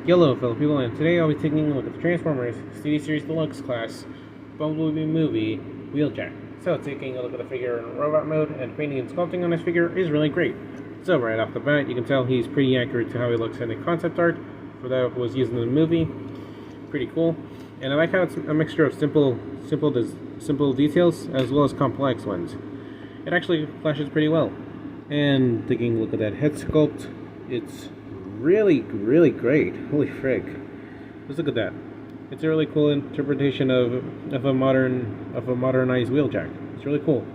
Hello fellow people, and today I'll be taking a look at the Transformers CD Series Deluxe class Bumblebee movie Wheeljack. So taking a look at the figure in robot mode and painting and sculpting on this figure is really great. So right off the bat you can tell he's pretty accurate to how he looks in the concept art for that was used in the movie. Pretty cool. And I like how it's a mixture of simple details as well as complex ones. It actually flashes pretty well. And taking a look at that head sculpt, it's really great. Holy frick. Let's look at that. It's a really cool interpretation of a modernized Wheeljack. It's really cool.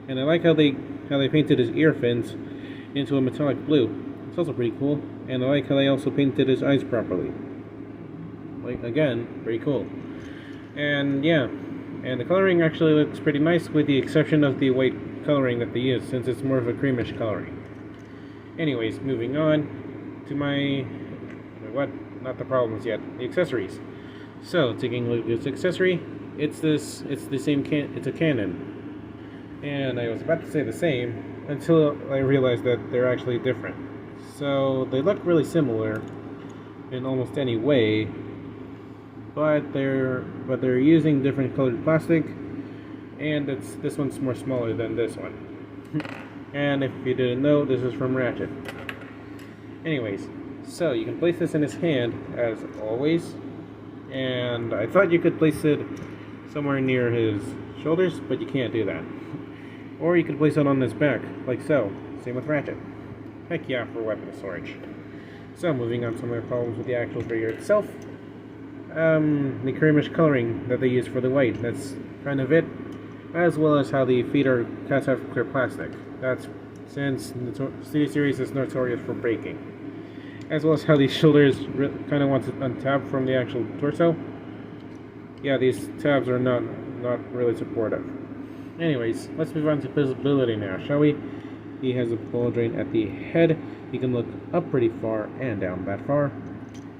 And I like how they painted his ear fins into a metallic blue. It's also pretty cool. And I like how they also painted his eyes properly. Like, again, pretty cool. And yeah, and the coloring actually looks pretty nice with the exception of the white coloring that they use, since it's more of a creamish coloring. Anyways, moving on to not the problems yet, the accessories. So taking a look at this accessory, it's a cannon. And I was about to say the same until I realized that they're actually different. So they look really similar in almost any way, but they're using different colored plastic, and this one's more smaller than this one. And if you didn't know, this is from Ratchet. Anyways, so you can place this in his hand as always, and I thought you could place it somewhere near his shoulders, but you can't do that. Or you could place it on his back, like so. Same with Ratchet. Heck yeah, for weapon storage. So moving on to some of the problems with the actual figure itself. The creamish coloring that they use for the white, that's kind of it, as well as how the feet are cut out of clear plastic. That's since the CD series is notorious for breaking. As well as how these shoulders kind of want to untab from the actual torso. Yeah, these tabs are not really supportive. Anyways, let's move on to visibility now, shall we? He has a ball drain at the head. He can look up pretty far and down that far.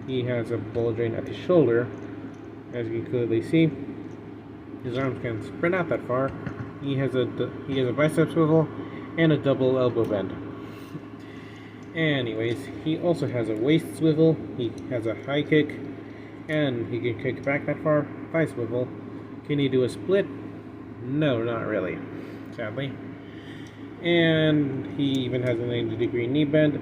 He has a ball drain at the shoulder, as you can clearly see. His arms can spread out that far. He has a bicep swivel and a double elbow bend. Anyways, he also has a waist swivel. He has a high kick, and he can kick back that far. Thigh swivel. Can he do a split? No, not really, sadly. And he even has a 90-degree knee bend,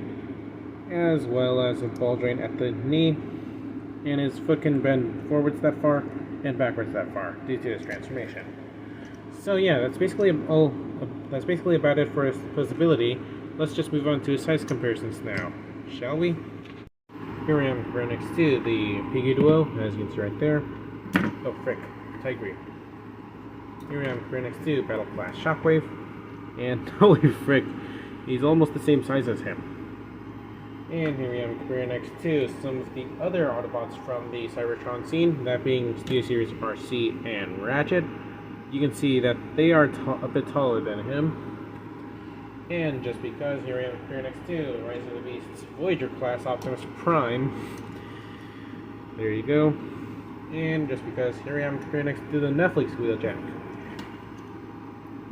as well as a ball drain at the knee, and his foot can bend forwards that far and backwards that far due to his transformation. So yeah, that's basically about it for his visibility. Let's just move on to size comparisons now, shall we? Here I am right next to the Piggy Duo, as you can see right there. Oh frick, Tigre. Here I am right next to Battle Class Shockwave, and holy frick, he's almost the same size as him. And here we have right next to some of the other Autobots from the Cybertron scene, that being Studio Series RC and Ratchet. You can see that they are a bit taller than him. And just because, here I am here next to Rise of the Beasts Voyager class Optimus Prime. There you go. And just because, here I am here next to the Netflix Wheeljack.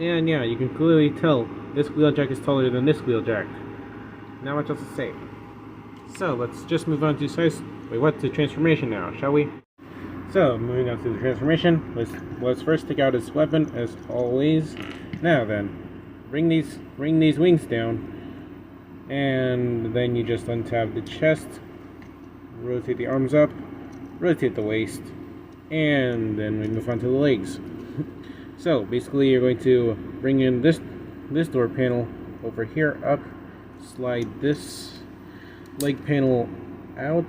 And yeah, you can clearly tell this Wheeljack is taller than this Wheeljack. Not much else to say. So let's just move on to transformation now, shall we? So moving on to the transformation, let's first take out his weapon as always. Now then, bring these wings down, and then you just untab the chest, rotate the arms up, rotate the waist, and then we move on to the legs. So basically you're going to bring in this door panel over here up, slide this leg panel out,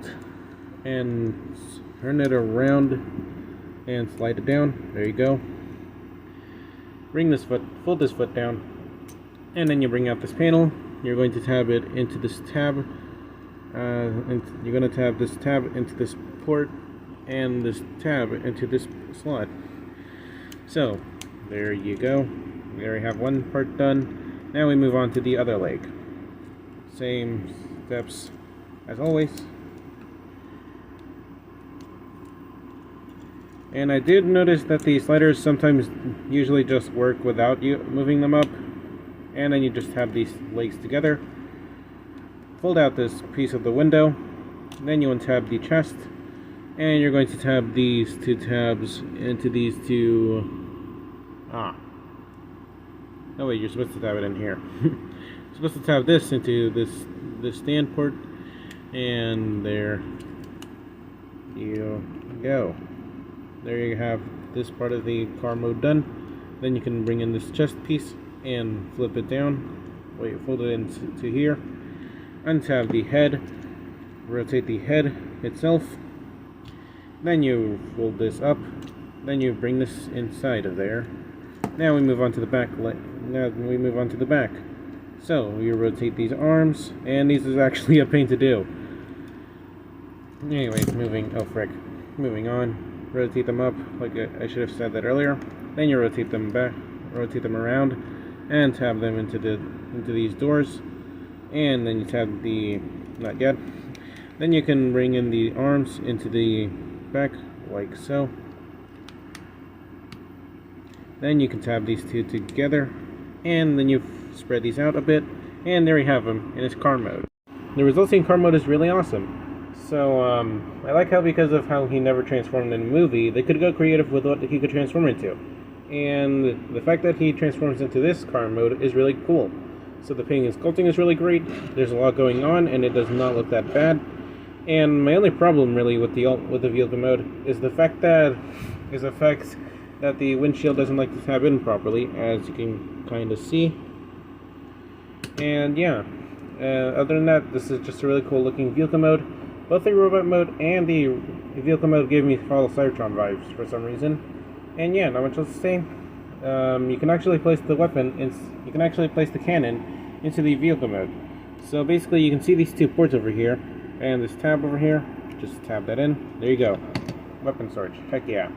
and turn it around and slide it down. There you go. Fold this foot down, and then you bring out this panel. You're going to tab it into this tab, and you're going to tab this tab into this port, and this tab into this slot. So there you go. We already have one part done. Now we move on to the other leg. Same steps as always. And I did notice that the sliders sometimes usually just work without you moving them up. And then you just have these legs together. Fold out this piece of the window, Then you untab the chest, and you're going to tab these two tabs into these two. Oh wait, you're supposed to tab it in here. You're supposed to tab this into this stand port, and there you go. There you have this part of the car mode done. Then you can bring in this chest piece and flip it down. Wait, fold it into here. Untab the head. Rotate the head itself. Then you fold this up. Then you bring this inside of there. Now we move on to the back. So you rotate these arms, and these is actually a pain to do. Anyways, moving on. Rotate them up, like I should have said that earlier. Then you rotate them back, rotate them around, and tab them into these doors. And then you tab the not yet. Then you can bring in the arms into the back, like so. Then you can tab these two together, and then you spread these out a bit, and there you have them in his car mode. The resulting in car mode is really awesome. So I like how, because of how he never transformed in a movie, they could go creative with what he could transform into. And the fact that he transforms into this car mode is really cool. So the painting and sculpting is really great. There's a lot going on, and it does not look that bad. And my only problem really with the vehicle mode is the fact that the windshield doesn't like to tab in properly, as you can kind of see. And yeah, other than that, this is just a really cool looking vehicle mode. Both the robot mode and the vehicle mode gave me Fall of Cybertron vibes for some reason. And yeah, not much else to say. You can actually place the the cannon into the vehicle mode. So basically, you can see these two ports over here, and this tab over here. Just tab that in. There you go. Weapon storage. Heck yeah.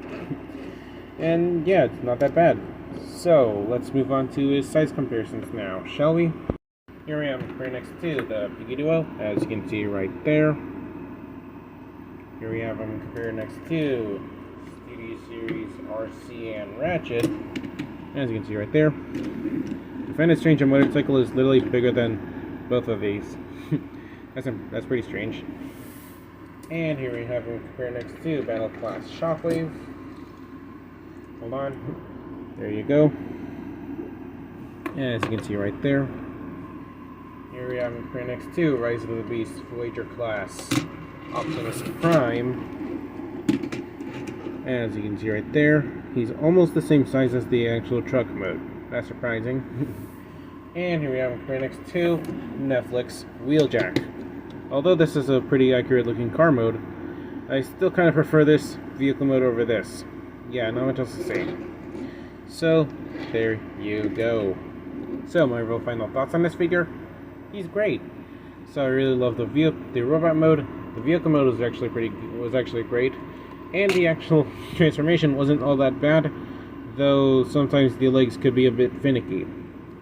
And yeah, it's not that bad. So let's move on to his size comparisons now, shall we? Here I am right next to the Piggy Duo, as you can see right there. Here we have him compared next to Studio Series RC and Ratchet, as you can see right there. The Defendant Strange and Motorcycle is literally bigger than both of these. That's pretty strange. And here we have him compared next to Battle Class Shockwave. Hold on. There you go. As you can see right there. Here we have him compared next to Rise of the Beast Voyager Class Optimus Prime. As you can see right there, he's almost the same size as the actual truck mode. That's surprising. And here we have him compared next to Netflix Wheeljack. Although this is a pretty accurate looking car mode, I still kind of prefer this vehicle mode over this. Yeah, not much else to say. So, there you go. So, my real final thoughts on this figure. He's great. So I really love the robot mode. The vehicle mode was actually great, and the actual transformation wasn't all that bad, though sometimes the legs could be a bit finicky.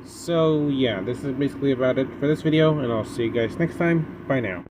So yeah, this is basically about it for this video, and I'll see you guys next time. Bye now.